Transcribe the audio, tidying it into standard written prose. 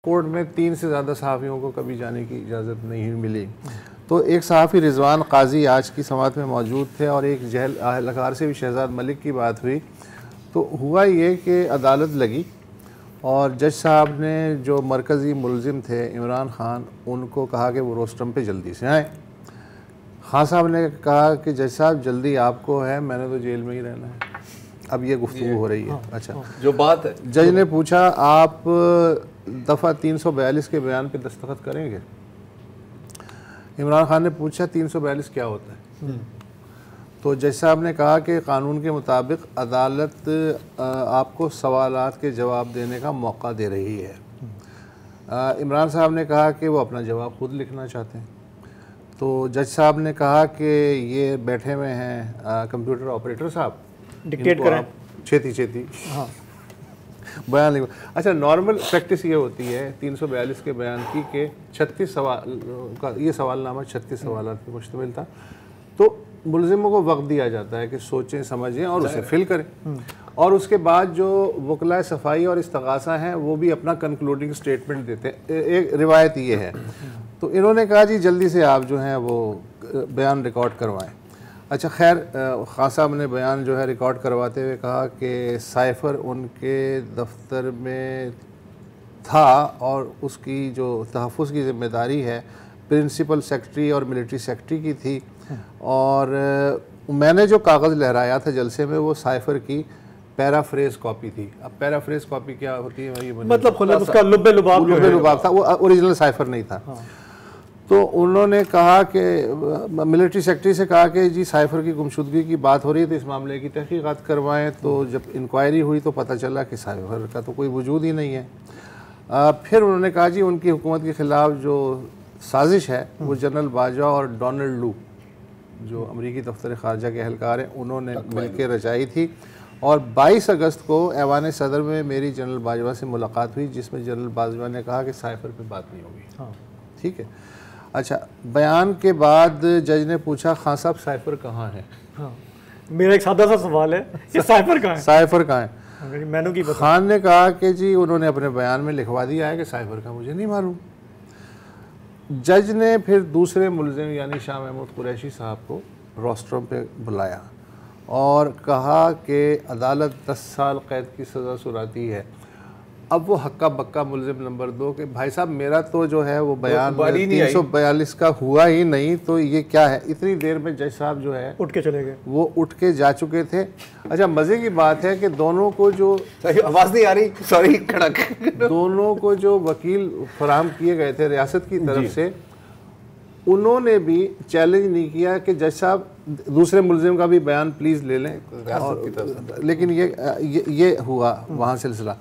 Court में 3 से ज़्यादा सहाफ़ियों को कभी जाने की इजाज़त नहीं मिली। तो एक सहाफ़ी रिजवान काजी आज की समात में मौजूद थे और एक जहल अहलकार से भी शहजाद मलिक की बात हुई। तो हुआ ये कि अदालत लगी और जज साहब ने जो मरकज़ी मुलजिम थे इमरान ख़ान, उनको कहा कि वो रोस्टम पे जल्दी से आएँ। ख़ान साहब ने कहा कि जज साहब जल्दी आपको है, मैंने तो जेल में ही रहना है। अब ये गुफ्तगू हो रही है। अच्छा, जो बात है, जज ने पूछा आप दफ़ा 342 के बयान पे दस्तखत करेंगे? इमरान खान ने पूछा 342 क्या होता है? तो जज साहब ने कहा कि कानून के मुताबिक अदालत आपको सवालात के जवाब देने का मौका दे रही है। इमरान साहब ने कहा कि वो अपना जवाब खुद लिखना चाहते हैं। तो जज साहब ने कहा कि ये बैठे हुए हैं कंप्यूटर ऑपरेटर साहब, डिक्टेट करें, छेती छेती हाँ बयान लिखो। अच्छा, नॉर्मल प्रैक्टिस ये होती है 342 के बयान की कि 36 सवाल का ये सवालनामा 36 सवालात पर मुश्तमिल था। तो मुलजिमों को वक्त दिया जाता है कि सोचें, समझें और उसे फिल करें। और उसके बाद जो वकला सफाई और इस्तगासा हैं वो भी अपना कंक्लूडिंग स्टेटमेंट देते हैं। एक रिवायत ये है। तो इन्होंने कहा जी जल्दी से आप जो हैं वो बयान रिकॉर्ड करवाएं। अच्छा, खैर ख़ान साहब ने बयान जो है रिकॉर्ड करवाते हुए कहा कि साइफ़र उनके दफ्तर में था और उसकी जो तहफ़्फ़ुज़ की ज़िम्मेदारी है प्रिंसिपल सेक्रेटरी और मिलिट्री सेक्रेटरी की थी। और मैंने जो कागज़ लहराया था जलसे में वो साइफ़र की पैराफ्रेज कॉपी थी। अब पैराफ्रेज कॉपी क्या होती है? मतलब उसका लुब्बे लुबाब था, वो ओरिजिनल साइफ़र नहीं था। तो उन्होंने कहा कि मिलिट्री सेक्रेटरी से कहा कि जी साइफ़र की गुमशुदगी की बात हो रही है तो इस मामले की तहकीकात करवाएं। तो जब इंक्वायरी हुई तो पता चला कि साइफ़र का तो कोई वजूद ही नहीं है। फिर उन्होंने कहा जी उनकी हुकूमत के ख़िलाफ़ जो साजिश है वो जनरल बाजवा और डोनाल्ड लू जो अमरीकी दफ्तर ख़ारजा के अहलकार हैं उन्होंने मिलकर रचाई थी। और 22 अगस्त को ऐवान सदर में मेरी जनरल बाजवा से मुलाकात हुई जिसमें जनरल बाजवा ने कहा कि साइफ़र पे बात नहीं होगी। ठीक है। अच्छा, बयान के बाद जज ने पूछा ख़ान साहब साइफ़र कहाँ है? मेरा एक सादा सा सवाल है, ये साइफ़र कहाँ है? साइफ़र कहाँ है? मैनू की खान ने कहा कि जी उन्होंने अपने बयान में लिखवा दिया है कि साइफ़र का मुझे नहीं मालूम। जज ने फिर दूसरे मुलजिम यानी शाह महमूद कुरैशी साहब को रोस्ट्रम पे बुलाया और कहा कि अदालत 10 साल कैद की सज़ा सुनाती है। अब वो हक्का बक्का मुलजिम नंबर 2 के भाई साहब मेरा तो जो है वो बयान 342 का हुआ ही नहीं, तो ये क्या है? इतनी देर में जज साहब जो है उठ के चले गए, वो उठ के जा चुके थे। अच्छा, मज़े की बात है कि दोनों को जो आवाज़ नहीं आ रही, सॉरी कड़क, दोनों को जो वकील फराहम किए गए थे रियासत की तरफ से, उन्होंने भी चैलेंज नहीं किया कि जज साहब दूसरे मुलजिम का भी बयान प्लीज़ ले लें। और लेकिन ये हुआ वहाँ सिलसिला।